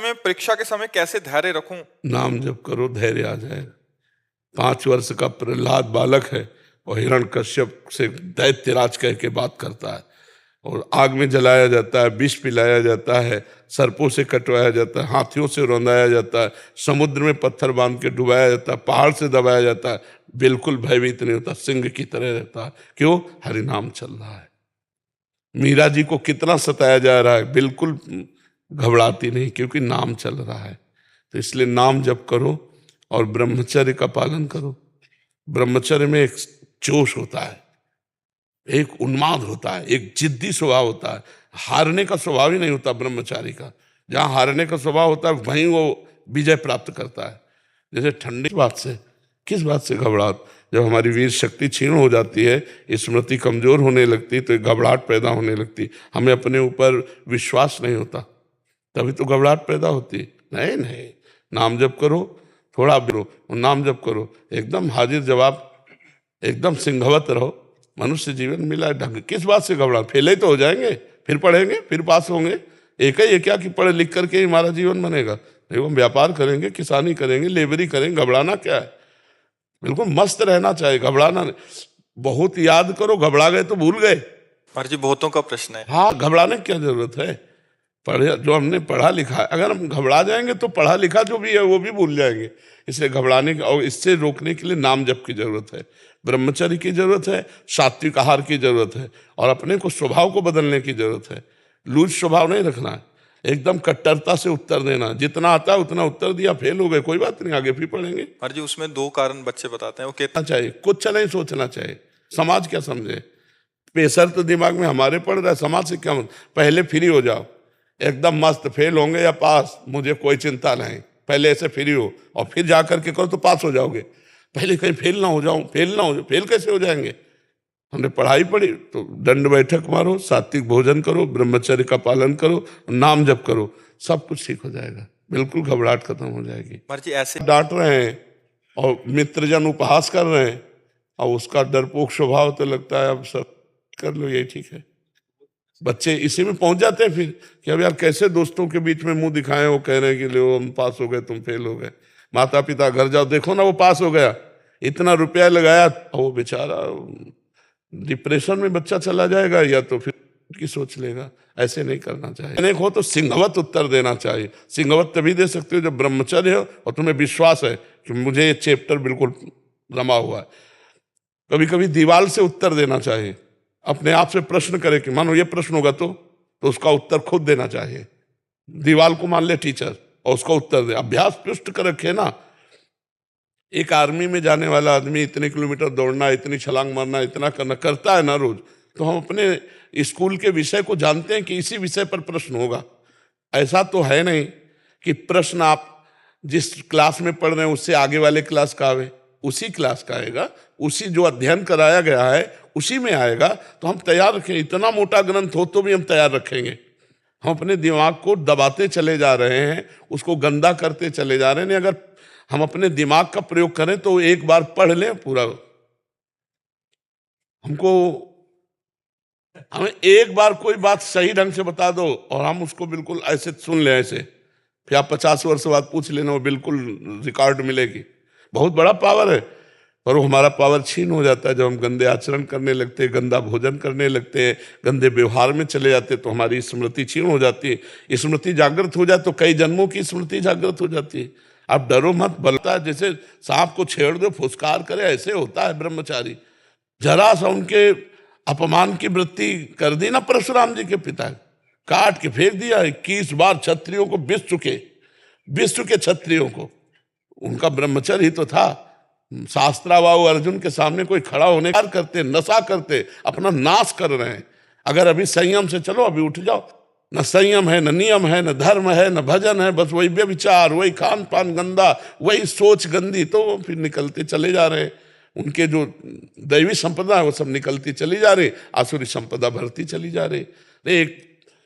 में परीक्षा के समय कैसे धैर्य रखूं? नाम जप करो, धैर्य आ जाएगा। 5 वर्ष का प्रहलाद बालक है और हिरण्यकश्यप से दैत्यराज कह के बात करता है, और आग में जलाया जाता है, विष पिलाया जाता है, सर्पों से कटवाया जाता है, हाथियों से रौंदाया जाता है, समुद्र में पत्थर बांध के डुबाया जाता है, पहाड़ से दबाया जाता है, बिल्कुल भयभीत नहीं होता, सिंह की तरह रहता है। क्यों? हरि नाम चल रहा है। मीरा जी को कितना सताया जा रहा है, बिल्कुल घबराती नहीं, क्योंकि नाम चल रहा है। तो इसलिए नाम जप करो और ब्रह्मचर्य का पालन करो। ब्रह्मचर्य में एक जोश होता है, एक उन्माद होता है, एक जिद्दी स्वभाव होता है। हारने का स्वभाव ही नहीं होता ब्रह्मचारी का। जहाँ हारने का स्वभाव होता है वहीं वो विजय प्राप्त करता है। जैसे ठंडी बात से, किस बात से घबराहट? जब हमारी वीर शक्ति क्षीण हो जाती है, स्मृति कमजोर होने लगती, तो एक घबराहट पैदा होने लगती। हमें अपने ऊपर विश्वास नहीं होता, तभी तो घबराहट पैदा होती। नहीं नहीं, नाम जप करो, थोड़ा बिरो, नाम जप करो, एकदम हाजिर जवाब, एकदम सिंहवत रहो। मनुष्य जीवन मिला है ढंग, किस बात से घबरा? फेल ही तो हो जाएंगे, फिर पढ़ेंगे, फिर पास होंगे। एक ही है क्या कि पढ़ लिख करके हमारा जीवन बनेगा? नहीं, वो व्यापार करेंगे, किसानी करेंगे, लेबरी करेंगे, घबराना क्या है? बिल्कुल मस्त रहना चाहिए, घबराना नहीं। बहुत याद करो, घबरा गए तो भूल गए। पर जी बहुतों का प्रश्न है। हाँ, घबराने की क्या जरूरत है? पढ़े, जो हमने पढ़ा लिखा है, अगर हम घबरा जाएंगे तो पढ़ा लिखा जो भी है वो भी भूल जाएंगे। इसलिए घबराने और इससे रोकने के लिए नाम जप की जरूरत है, ब्रह्मचर्य की जरूरत है, सात्विक आहार की जरूरत है, और अपने को स्वभाव को बदलने की जरूरत है। लूज स्वभाव नहीं रखना है, एकदम कट्टरता से उत्तर देना। जितना आता है उतना उत्तर दिया, फेल हो गए, कोई बात नहीं, आगे फिर पढ़ेंगे। पर जी उसमें 2 कारण बच्चे बताते हैं, वो कहते चाहिए कुछ नहीं सोचना चाहिए, समाज क्या समझे। प्रेशर तो दिमाग में हमारे पड़ रहा है, समाज से क्या पहले फ्री हो जाओ, एकदम मस्त। फेल होंगे या पास, मुझे कोई चिंता नहीं, पहले ऐसे फ्री हो और फिर जा करके करो तो पास हो जाओगे। पहले कहीं फेल ना हो जाऊं, फेल ना हो जाओ, फेल कैसे हो जाएंगे? हमने पढ़ाई पढ़ी तो दंड बैठक मारो, सात्विक भोजन करो, ब्रह्मचर्य का पालन करो, नाम जप करो, सब कुछ ठीक हो जाएगा, बिल्कुल घबराहट खत्म हो जाएगी। पर जी ऐसे डांट रहे हैं और मित्रजन उपहास कर रहे हैं, और उसका डरपोक स्वभाव तो लगता है अब सब कर लो, यही ठीक है। बच्चे इसी में पहुंच जाते हैं फिर कि अब यार कैसे दोस्तों के बीच में मुंह दिखाएं, वो कह रहे हैं कि लो हम पास हो गए, तुम फेल हो गए। माता पिता घर जाओ, देखो ना वो पास हो गया, इतना रुपया लगाया, और वो बेचारा डिप्रेशन में बच्चा चला जाएगा, या तो फिर की सोच लेगा। ऐसे नहीं करना चाहिए। अनेक हो तो सिंहवत उत्तर देना चाहिए। सिंहवत तभी दे सकते हो जब ब्रह्मचर्य हो और तुम्हें विश्वास है कि मुझे ये चैप्टर बिल्कुल रमा हुआ है। कभी कभी दीवार से उत्तर देना चाहिए, अपने आप से प्रश्न करे कि मानो ये प्रश्न होगा तो उसका उत्तर खुद देना चाहिए। दीवार को मान ले टीचर और उसका उत्तर दे, अभ्यास पुष्ट कर रखे ना। एक आर्मी में जाने वाला आदमी इतने किलोमीटर दौड़ना, इतनी छलांग मारना, इतना करना करता है ना रोज, तो हम अपने स्कूल के विषय को जानते हैं कि इसी विषय पर प्रश्न होगा। ऐसा तो है नहीं कि प्रश्न आप जिस क्लास में पढ़ रहे हैं उससे आगे वाले क्लास का आवे, उसी क्लास का आएगा, उसी जो अध्ययन कराया गया है उसी में आएगा। तो हम तैयार रखें, इतना मोटा ग्रंथ हो तो भी हम तैयार रखेंगे। हम अपने दिमाग को दबाते चले जा रहे हैं, उसको गंदा करते चले जा रहे हैं। अगर हम अपने दिमाग का प्रयोग करें तो एक बार पढ़ लें पूरा, हमें एक बार कोई बात सही ढंग से बता दो और हम उसको बिल्कुल ऐसे सुन लें, ऐसे फिर आप 50 वर्ष बाद पूछ लेना, वो बिल्कुल रिकॉर्ड मिलेगी। बहुत बड़ा पावर है, पर वो हमारा पावर छीन हो जाता है जब हम गंदे आचरण करने लगते हैं, गंदा भोजन करने लगते हैं, गंदे व्यवहार में चले जाते हैं, तो हमारी स्मृति छीन हो जाती है। स्मृति जागृत हो जाए तो कई जन्मों की स्मृति जागृत हो जाती है। आप डरो मत, बलता है जैसे सांप को छेड़ दो, फुसकार करे, ऐसे होता है ब्रह्मचारी। जरा सा उनके अपमान की वृत्ति कर दी ना परशुराम जी के पिता, काट के फेंक दिया। 21 बार क्षत्रियों को विश्व के क्षत्रियों को, उनका ब्रह्मचर्य ही तो था। शास्त्राबाहु अर्जुन के सामने कोई खड़ा होने करते, नशा करते, अपना नाश कर रहे हैं। अगर अभी संयम से चलो, अभी उठ जाओ। न संयम है, न नियम है, न धर्म है, न भजन है, बस वही व्यभिचार, वही खान पान गंदा, वही सोच गंदी, तो फिर निकलते चले जा रहे हैं। उनके जो दैवी संपदा है वो सब निकलती चली जा रही, आसुरी संपदा भरती चली जा रही। एक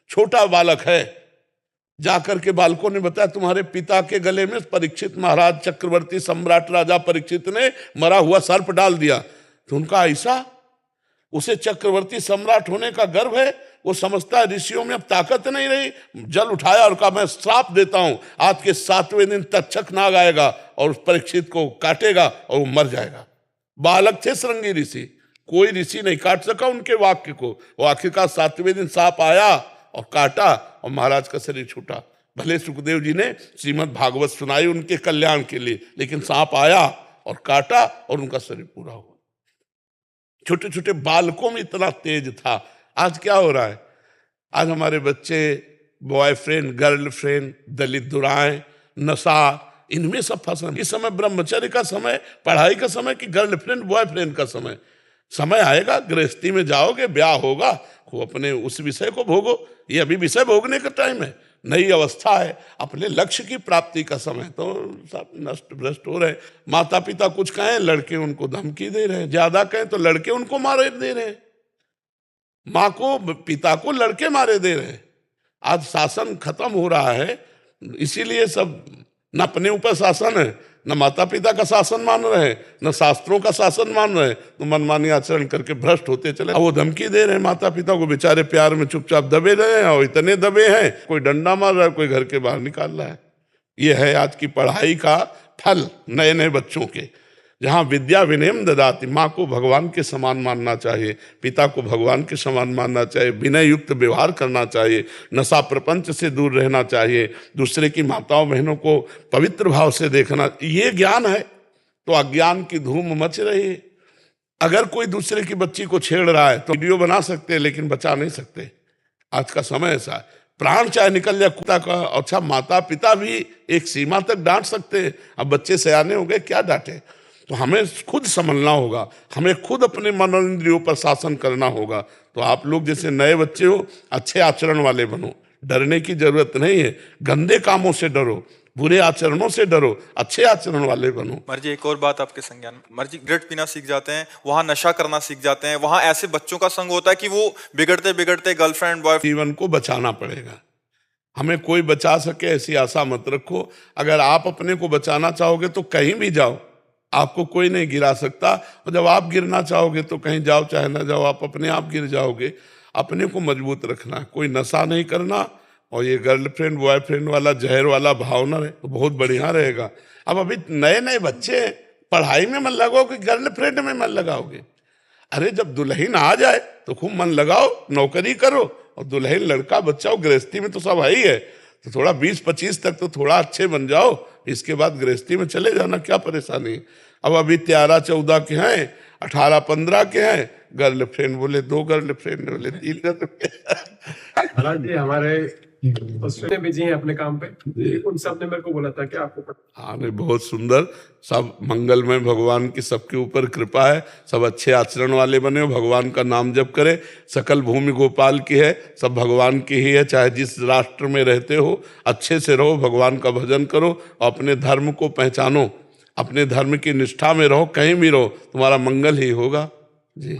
छोटा बालक है, जाकर के बालकों ने बताया तुम्हारे पिता के गले में परीक्षित महाराज, चक्रवर्ती सम्राट राजा परीक्षित ने मरा हुआ सर्प डाल दिया। तो उनका ऐसा, उसे चक्रवर्ती सम्राट होने का गर्व है, वो समझता है ऋषियों में अब ताकत नहीं रही, जल उठाया और कहा मैं श्राप देता हूं, आज के 7वें दिन तक्षक नाग आएगा और उस परीक्षित को काटेगा और वो मर जाएगा। बालक थे श्रृंगी ऋषि, कोई ऋषि नहीं काट सका उनके वाक्य को। वो आखिरकार 7वें दिन सांप आया और काटा और महाराज का शरीर छूटा। भले सुखदेव जी ने श्रीमद् भागवत सुनाई उनके कल्याण के लिए, लेकिन सांप आया और काटा और उनका शरीर पूरा हुआ। छोटे छोटे बालकों में इतना तेज था। आज क्या हो रहा है? आज हमारे बच्चे बॉयफ्रेंड, गर्लफ्रेंड, दलित दुराएं, नशा, इनमें सब फंसे। इस समय ब्रह्मचर्य का समय, पढ़ाई का समय कि गर्लफ्रेंड बॉयफ्रेंड का समय? समय आएगा, गृहस्थी में जाओगे, ब्याह होगा, वो अपने उस विषय को भोगो। ये अभी विषय भोगने का टाइम है, नई अवस्था है, अपने लक्ष्य की प्राप्ति का समय। तो सब नष्ट भ्रष्ट हो रहे। माता पिता कुछ कहें, लड़के उनको धमकी दे रहे हैं, ज्यादा कहें तो लड़के उनको मारे दे रहे हैं, माँ को पिता को लड़के मारे दे रहे हैं। आज शासन खत्म हो रहा है, इसीलिए सब न अपने ऊपर शासन है, न माता पिता का शासन मान रहे हैं, न शास्त्रों का शासन मान रहे हैं, तो मनमानी आचरण करके भ्रष्ट होते चले। वो धमकी दे रहे हैं माता पिता को, बेचारे प्यार में चुपचाप दबे रहे हैं और इतने दबे हैं, कोई डंडा मार रहा है, कोई घर के बाहर निकाल रहा है। ये है आज की पढ़ाई का फल नए नए बच्चों के। जहाँ विद्या विनयम ददाति, माँ को भगवान के समान मानना चाहिए, पिता को भगवान के समान मानना चाहिए, विनय युक्त व्यवहार करना चाहिए, नशा प्रपंच से दूर रहना चाहिए, दूसरे की माताओं बहनों को पवित्र भाव से देखना, ये ज्ञान है। तो अज्ञान की धूम मच रही है। अगर कोई दूसरे की बच्ची को छेड़ रहा है तो वीडियो बना सकते हैं, लेकिन बचा नहीं सकते। आज का समय ऐसा है, प्राण चाहे निकल जाए कुत्ता का। अच्छा, माता पिता भी एक सीमा तक डांट सकते हैं, अब बच्चे सयाने हो गए, क्या डांटे? तो हमें खुद संभलना होगा, हमें खुद अपने मनोइंद्रियों पर शासन करना होगा। तो आप लोग जैसे नए बच्चे हो, अच्छे आचरण वाले बनो, डरने की जरूरत नहीं है। गंदे कामों से डरो, बुरे आचरणों से डरो, अच्छे आचरण वाले बनो। मर्जी एक और बात आपके संज्ञान में, मर्जी सिगरेट पीना सीख जाते हैं, वहां नशा करना सीख जाते हैं, वहां ऐसे बच्चों का संग होता है कि वो बिगड़ते बिगड़ते गर्लफ्रेंड बॉयफ्रेंड। जीवन को बचाना पड़ेगा, हमें कोई बचा सके ऐसी आशा मत रखो। अगर आप अपने को बचाना चाहोगे तो कहीं भी जाओ, आपको कोई नहीं गिरा सकता। और जब आप गिरना चाहोगे तो कहीं जाओ चाहे ना जाओ, आप अपने आप गिर जाओगे। अपने को मजबूत रखना, कोई नशा नहीं करना, और ये गर्लफ्रेंड बॉयफ्रेंड वाला जहर वाला भावना है तो बहुत बढ़िया रहेगा। अब अभी नए नए बच्चे पढ़ाई में मन लगाओगे, गर्लफ्रेंड में मन लगाओगे? अरे जब दुल्हन आ जाए तो खूब मन लगाओ, नौकरी करो, और दुल्हन लड़का बच्चा हो, गृहस्थी में तो सब है ही है, तो थोड़ा 20-25 तक तो थोड़ा अच्छे बन जाओ, इसके बाद गृहस्थी में चले जाना, क्या परेशानी। अब अभी 13-14 के हैं, 18-15 के हैं, गर्लफ्रेंड बोले 2 गर्लफ्रेंड बोले 3 गर्लफ्रेंड। हालांकि हमारे ऑस्ट्रेलिया में जी हैं अपने काम पे, उन सब ने मेरे को बोला था कि आपको हाँ नहीं, बहुत सुंदर, सब मंगलमय, भगवान की सबके ऊपर कृपा है, सब अच्छे आचरण वाले बने हो, भगवान का नाम जप करें। सकल भूमि गोपाल की है, सब भगवान की ही है। चाहे जिस राष्ट्र में रहते हो, अच्छे से रहो, भगवान का भजन करो, और अपने धर्म को पहचानो, अपने धर्म की निष्ठा में रहो, कहीं भी रहो, तुम्हारा मंगल ही होगा जी।